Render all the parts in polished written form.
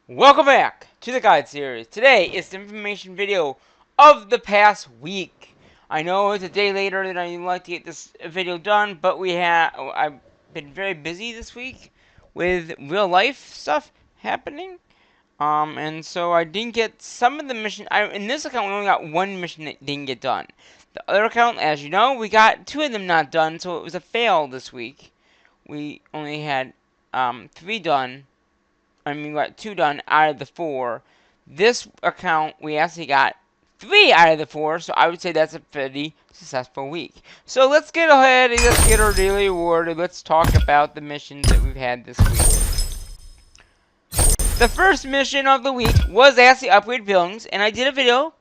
Welcome back to the guide series. Today is the information video of the past week. I know it's a day later than I'd like to get this video done, but I've been very busy this week with real life stuff happening. And so I didn't get some of the mission. In this account, we only got one mission that didn't get done. The other account, as you know, we got two of them not done, so it was a fail this week. We only had 3 done. We got 2 done out of the 4. This account, we actually got 3 out of the 4, so I would say that's a pretty successful week. So let's get ahead and let's get our daily reward and let's talk about the missions that we've had this week. The first mission of the week was actually upgrade buildings, and I did a video.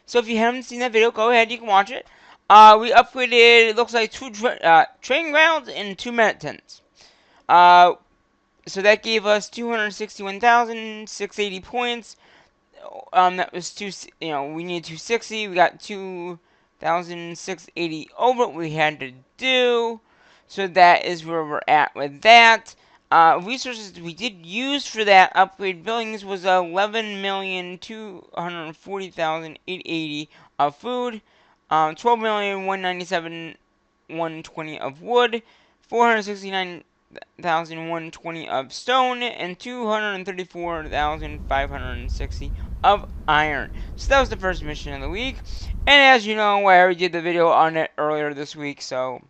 So if you haven't seen that video, go ahead, you can watch it. We upgraded, it looks like 2 training grounds and 2 medic tents. So that gave us 261,680 points. That was we needed 260. We got 2,680 over what we had to do. So that is where we're at with that. Resources we did use for that upgrade buildings was 11,240,880 of food, 12,197,120 of wood, 469,120 of stone, and 234,560 of iron. So that was the first mission of the week. And as you know, I already did the video on it earlier this week, so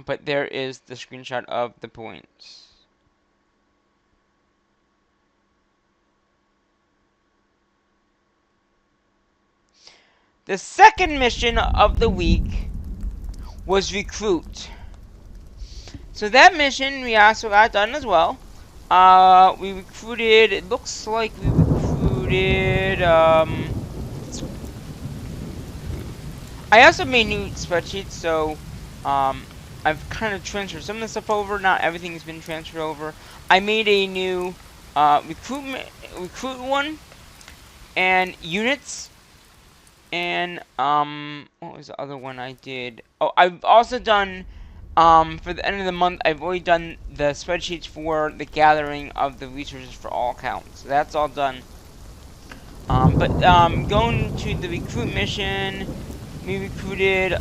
but there is the screenshot of the points. The second mission of the week was recruit. So that mission we also got done as well. We recruited, it looks like we recruited, I also made new spreadsheets, so, I've kind of transferred some of the stuff over. Not everything has been transferred over. I made a new, recruit one, and units, and, what was the other one I did? Oh, I've also done, for the end of the month, I've already done the spreadsheets for the gathering of the resources for all accounts. So that's all done. Going to the recruit mission, we recruited,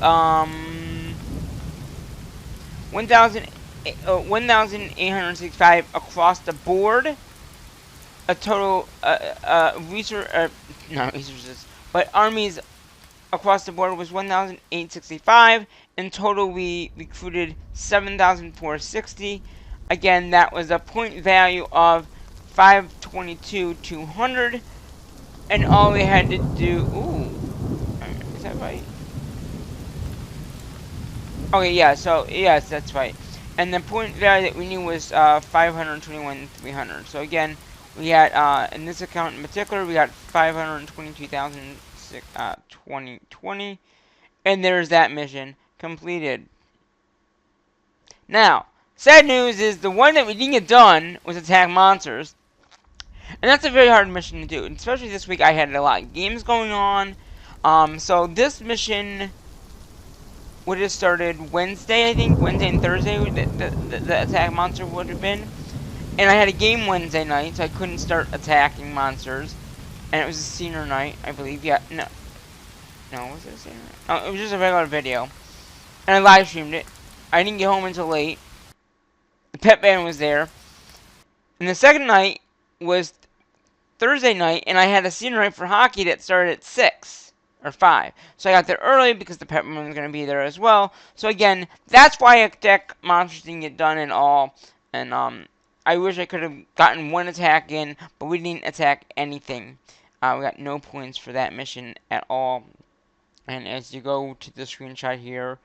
1,865 across the board. A total, not resources, but armies across the board was 1,865. In total, we recruited 7,460. Again, that was a point value of 522,200. And all we had to do... Ooh. Is that right? Okay, yeah, so, yes, that's right. And the point value that we knew was 521,300. So, again, we had, in this account in particular, we got 522,020. And there's that mission completed. Now, sad news is the one that we didn't get done was attack monsters. And that's a very hard mission to do. And especially this week, I had a lot of games going on. So this mission would have started Wednesday, I think. Wednesday and Thursday, the attack monster would have been. And I had a game Wednesday night, so I couldn't start attacking monsters. And it was a senior night, I believe. Yeah, no. No, was it a senior night? Oh, it was just a regular video. And I live streamed it. I didn't get home until late. The pet band was there. And the second night was Thursday night, and I had a senior night for hockey that started at 6 or 5. So I got there early because the pet band was going to be there as well. So again, that's why attack monsters didn't get done at all. And I wish I could have gotten one attack in, but we didn't attack anything. We got no points for that mission at all. And as you go to the screenshot here,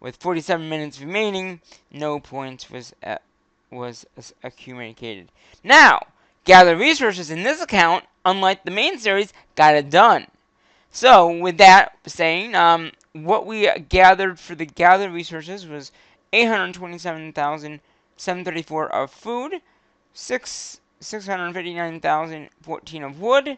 with 47 minutes remaining, no points was accumulated. Now, gather resources in this account, unlike the main series, got it done. So, with that saying, what we gathered for the gathered resources was 827,734 of food, 659,014 of wood,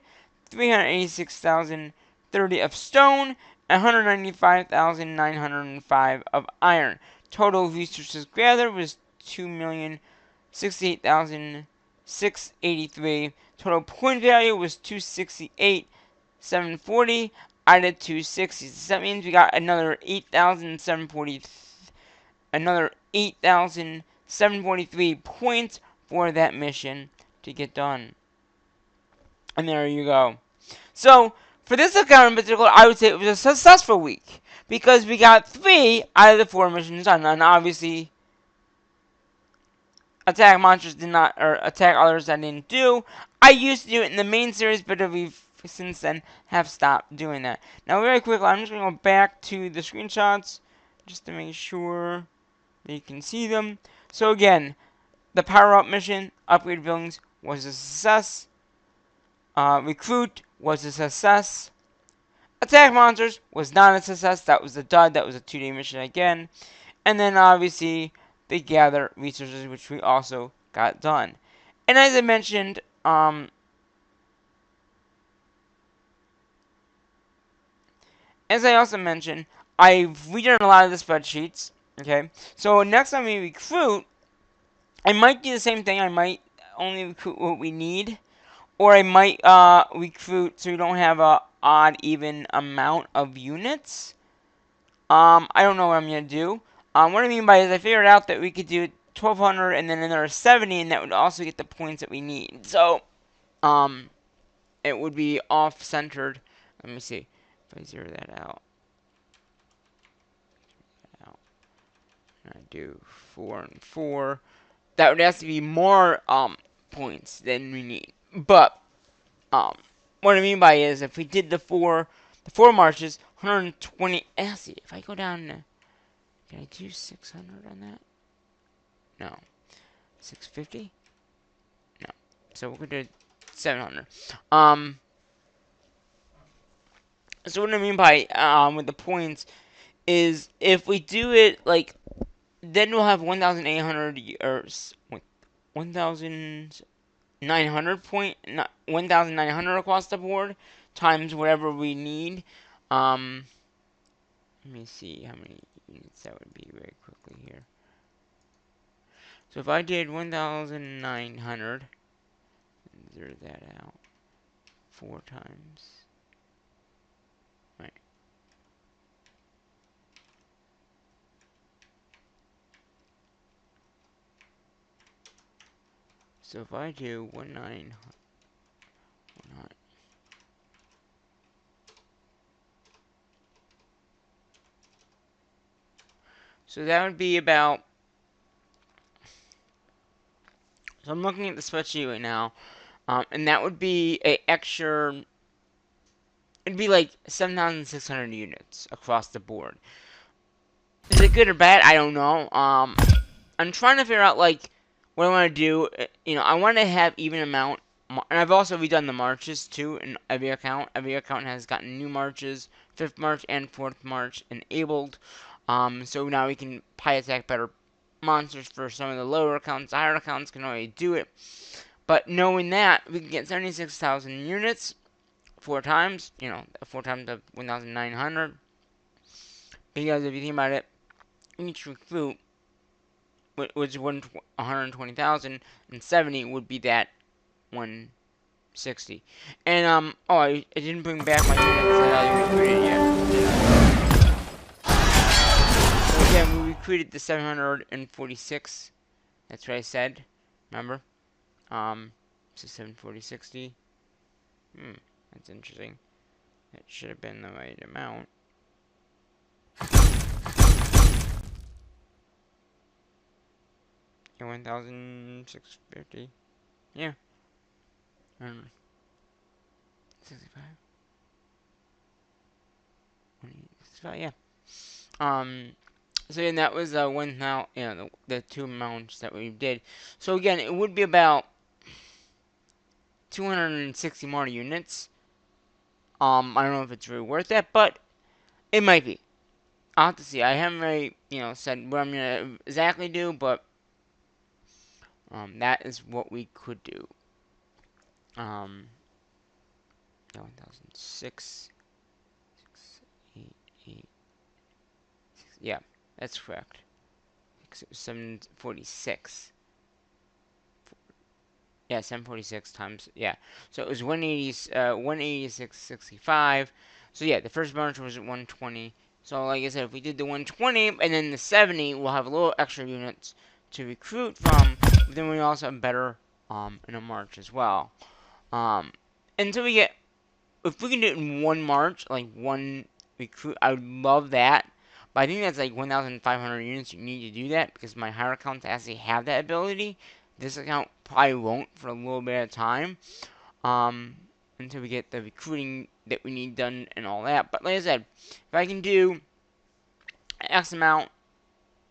386,030 of stone, 195,905 of iron. Total resources gathered was 2,068,000 683. Total point value was 268, 740. I did 260. So that means we got another 8,740, another 8,743 points for that mission to get done. And there you go. So, for this account in particular, I would say it was a successful week. Because we got 3 out of the 4 missions done. And obviously, attack monsters did not, or attack others I didn't do. I used to do it in the main series, but we've since then have stopped doing that. Now, very quickly, I'm just going to go back to the screenshots just to make sure that you can see them. So again, the power-up mission, upgrade buildings, was a success. Recruit was a success. Attack monsters was not a success. That was a dud. That was a 2-day mission again. And then obviously they gather resources, which we also got done. And as I mentioned, as I also mentioned, I've redone a lot of the spreadsheets. Okay, so next time we recruit, I might do the same thing. I might only recruit what we need, or I might recruit so we don't have a odd even amount of units. I don't know what I'm gonna do. What I mean by is I figured out that we could do 1,200 and then another 70, and that would also get the points that we need. So, it would be off-centered. Let me see if I zero that out. I do 4 and 4. That would have to be more points than we need. But what I mean by is if we did the four marches, 120. Let's see if I go down. Can I do 600 on that? No. 650? No. So we're gonna do 700. So what I mean by with the points is if we do it like then we'll have 1,800 or 1,900 point 1,900 across the board times whatever we need. Let me see how many units that would be very quickly here. So if I did 1,900, zero that out 4 times. Right. So if I do 19, so that would be about. So I'm looking at the spreadsheet right now, and that would be a extra. It'd be like 7,600 units across the board. Is it good or bad? I don't know. I'm trying to figure out like what I want to do. You know, I want to have even amount, and I've also redone the marches too in every account. Every account has gotten new marches, 5th March and 4th March enabled. So now we can pie attack better monsters for some of the lower accounts. The higher accounts can already do it. But knowing that, we can get 76,000 units 4 times. You know, 4 times of 1,900. Because if you think about it, each recruit which is 120,000 and 70 would be that 160. And oh, I didn't bring back my units that I recruited yet. So again, we recruited the 746. That's what I said. Remember? So 740, 60. That's interesting. That should have been the right amount. Yeah, 1,650. Yeah. 65. 65, yeah. So again, that was one now, you know, the 2 amounts that we did. So again, it would be about 260 more units. I don't know if it's really worth that, but it might be. I'll have to see. I haven't really, you know, said what I'm gonna exactly do, but that is what we could do. 1006, 8, yeah, that's correct. 746. Yeah, 746 times, yeah. So it was 180, 186.65. So yeah, the first March was at 120. So like I said, if we did the 120 and then the 70, we'll have a little extra units to recruit from. But then we also have better in a March as well. Um, until we get, if we can do it in one March, like one recruit, I would love that. But I think that's like 1,500 units you need to do that because my higher accounts actually have that ability. This account probably won't for a little bit of time, um, until we get the recruiting that we need done and all that. But like I said, if I can do X amount,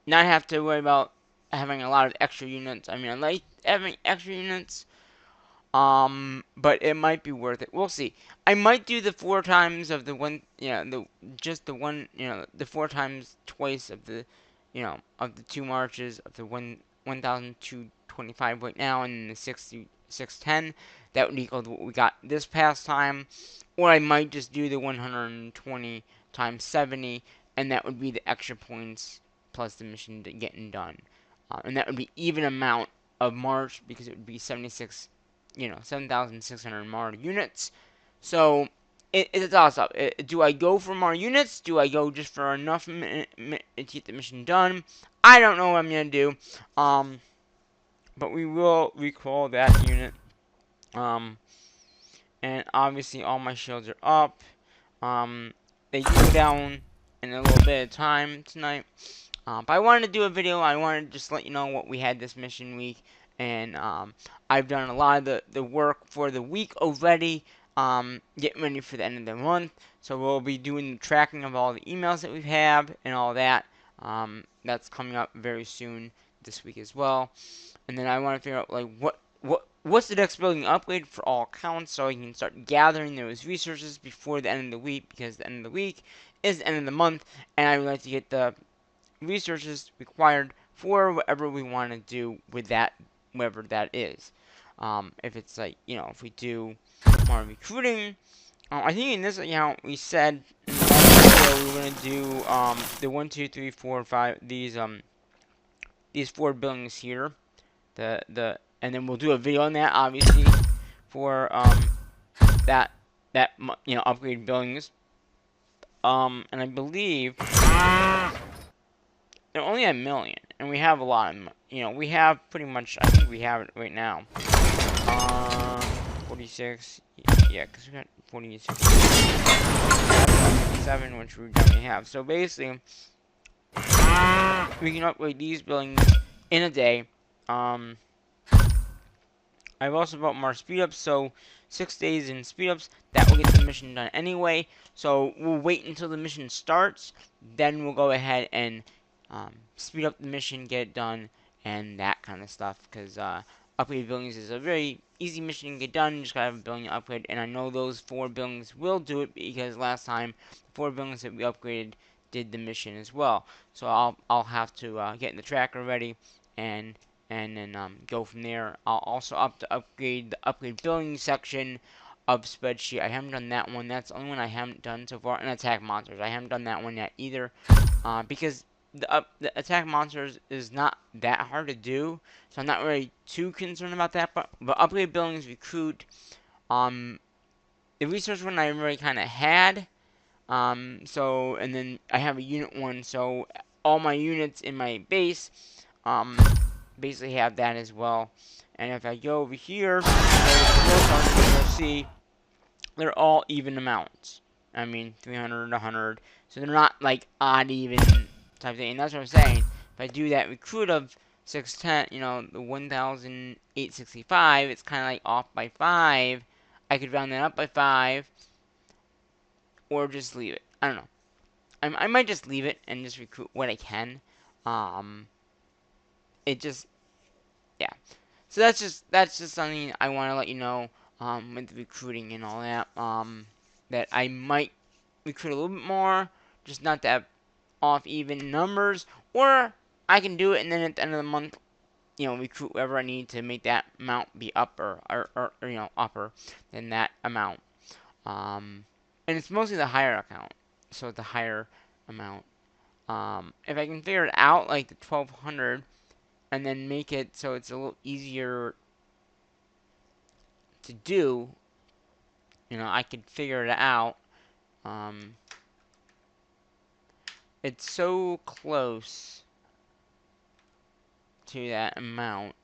not have to worry about having a lot of extra units. I mean, I like having extra units, but it might be worth it. We'll see. I might do the 4 times of the one, just the one, the 4 times twice of the, of the 2 marches of the 1,225 right now, and the 610. That would equal to what we got this past time. Or I might just do the 120 times 70, and that would be the extra points plus the mission getting done. And that would be even amount of March because it would be 76, 7,600 more units. So it's a toss up. Do I go for more units? Do I go just for enough to get the mission done? I don't know what I'm gonna do. Um, but we will recall that unit. Um, and obviously all my shields are up. They do go down in a little bit of time tonight. But I wanted to do a video. I wanted to just let you know what we had this mission week. And I've done a lot of the work for the week already. Getting ready for the end of the month. So we'll be doing the tracking of all the emails that we have and all that. That's coming up very soon this week as well. And then I want to figure out like what's the next building upgrade for all accounts, so I can start gathering those resources before the end of the week, because the end of the week is the end of the month, and I would like to get the resources required for whatever we want to do with that, whatever that is. If it's like, if we do more recruiting, I think in this account we said in the last video we were gonna do the 1, 2, 3, 4, 5 these 4 buildings here. And then we'll do a video on that obviously for that upgrade buildings. And I believe they're only a million, and we have a lot of, we have pretty much, I think we have it right now. 46, yeah, because we got 46, 7, which we definitely have. So basically, we can upgrade these buildings in a day. I've also bought more speed ups, so 6 days in speed ups, that will get the mission done anyway. So we'll wait until the mission starts, then we'll go ahead and speed up the mission, get it done, and that kind of stuff. Because upgrade buildings is a very easy mission to get done. You just gotta have a building upgrade, and I know those 4 buildings will do it because last time the 4 buildings that we upgraded did the mission as well. So I'll have to get in the tracker ready and then go from there. I'll also upgrade the upgrade building section of spreadsheet. I haven't done that one. That's the only one I haven't done so far. And attack monsters. I haven't done that one yet either, because the attack monsters is not that hard to do, so I'm not really too concerned about that. But upgrade buildings, recruit, the research one I already kind of had. So and then I have a unit one, so all my units in my base, basically have that as well. And if I go over here, you'll see they're all even amounts. I mean, 300, 100. So they're not like odd even type thing. And that's what I'm saying. If I do that recruit of 610, the 1,865, it's kind of like off by 5. I could round that up by 5, or just leave it. I don't know. I might just leave it and just recruit what I can. Um, it just, yeah. So that's just something I want to let you know, with recruiting and all that, that I might recruit a little bit more, just not to have off even numbers, or I can do it and then at the end of the month, recruit whatever I need to make that amount be upper, or upper than that amount. And it's mostly the higher account, so the higher amount. If I can figure it out, like the 1,200, and then make it so it's a little easier to do, I could figure it out. It's so close to that amount.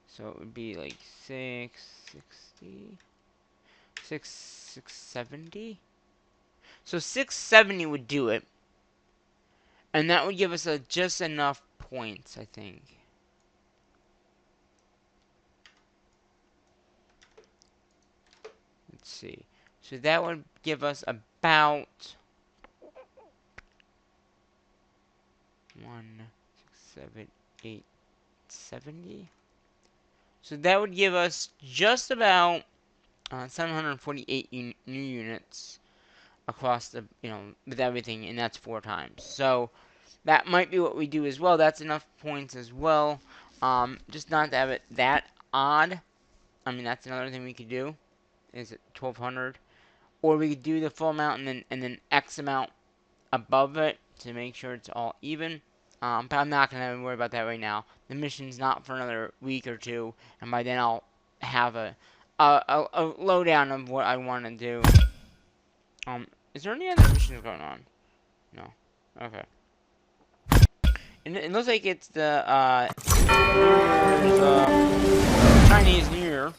So it would be like 660, 670. So 670 would do it. And that would give us just enough points, I think. Let's see. So that would give us about 1, 6, 7, 8, 70. So that would give us just about 748 new units across the, with everything, and that's 4 times. So that might be what we do as well. That's enough points as well. Just not to have it that odd. I mean, that's another thing we could do. Is it 1200? Or we could do the full amount and then X amount above it to make sure it's all even. But I'm not going to worry about that right now. The mission's not for another week or two, and by then I'll have a lowdown of what I want to do. Is there any other missions going on? No. Okay. And it looks like it's the Chinese New Year,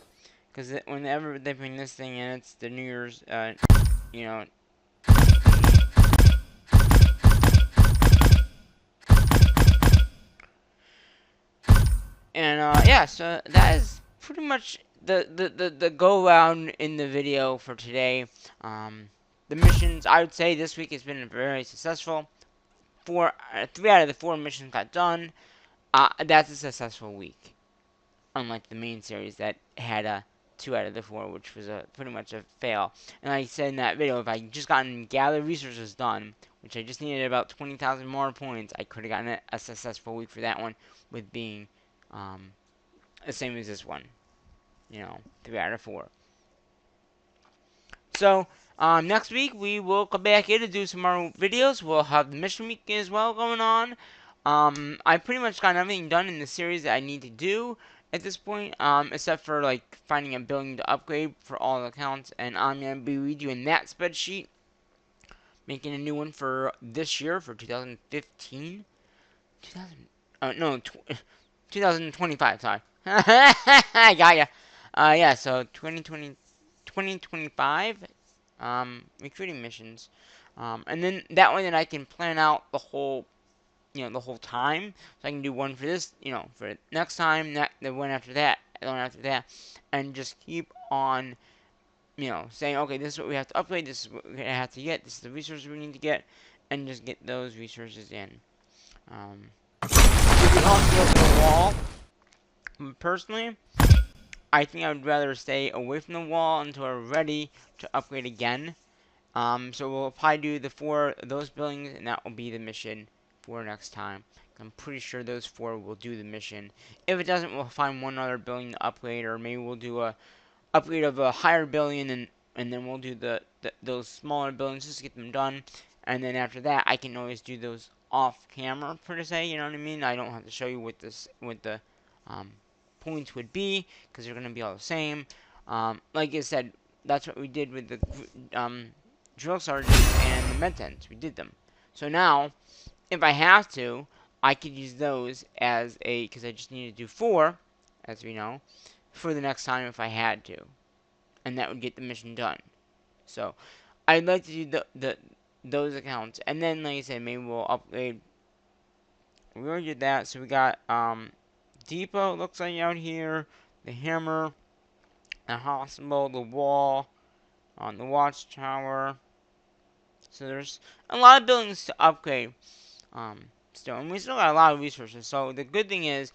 because whenever they bring this thing in, it's the New Year's, And yeah, so that is pretty much the go around in the video for today. The missions, I would say this week has been very successful. 3 out of the 4 missions got done. That's a successful week, unlike the main series that had a 2 out of the 4, which was pretty much a fail. And like I said in that video, if I just gotten gather resources done, which I just needed about 20,000 more points, I could have gotten a successful week for that one, with being the same as this one. 3 out of 4. So, next week we will come back in to do some more videos. We'll have the mission week as well going on. I pretty much got everything done in the series that I need to do at this point, except for like finding a building to upgrade for all the accounts, and I'm gonna be redoing that spreadsheet, making a new one for this year for 2015. 2025. Sorry, I got ya. Yeah. So 2025. Recruiting missions. And then that way, then I can plan out the whole time. So I can do one for this, for next time, the one after that, the one after that, and just keep on, saying, okay, this is what we have to upgrade, this is what we have to get, this is the resources we need to get, and just get those resources in. We also go to the wall. Personally, I think I would rather stay away from the wall until we're ready to upgrade again. So we'll probably do the 4 of those buildings, and that will be the mission for next time. I'm pretty sure those 4 will do the mission. If it doesn't, we'll find one other building to upgrade, or maybe we'll do a upgrade of a higher building, and then we'll do those smaller buildings just to get them done. And then after that, I can always do those off camera, per se. You know what I mean? I don't have to show you what the points would be, because they're gonna be all the same. Like I said, that's what we did with the drill sergeants and the med-tents. We did them. So now, if I have to, I could use those as because I just need to do 4, as we know, for the next time if I had to. And that would get the mission done. So, I'd like to do those accounts. And then, like I said, maybe we'll upgrade. We already did that. So we got, depot, looks like out here, the hammer, the hospital, the wall, on the watchtower. So there's a lot of buildings to upgrade still, and we still got a lot of resources. So the good thing is,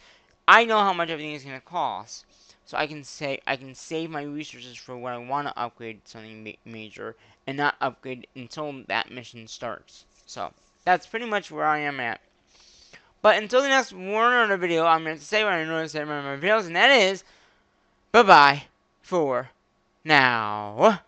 I know how much everything is going to cost, so I can save my resources for when I want to upgrade something major, and not upgrade until that mission starts. So that's pretty much where I am at. But until the next Warner video, I'm going to say what I noticed in my videos, and that is, bye bye for now.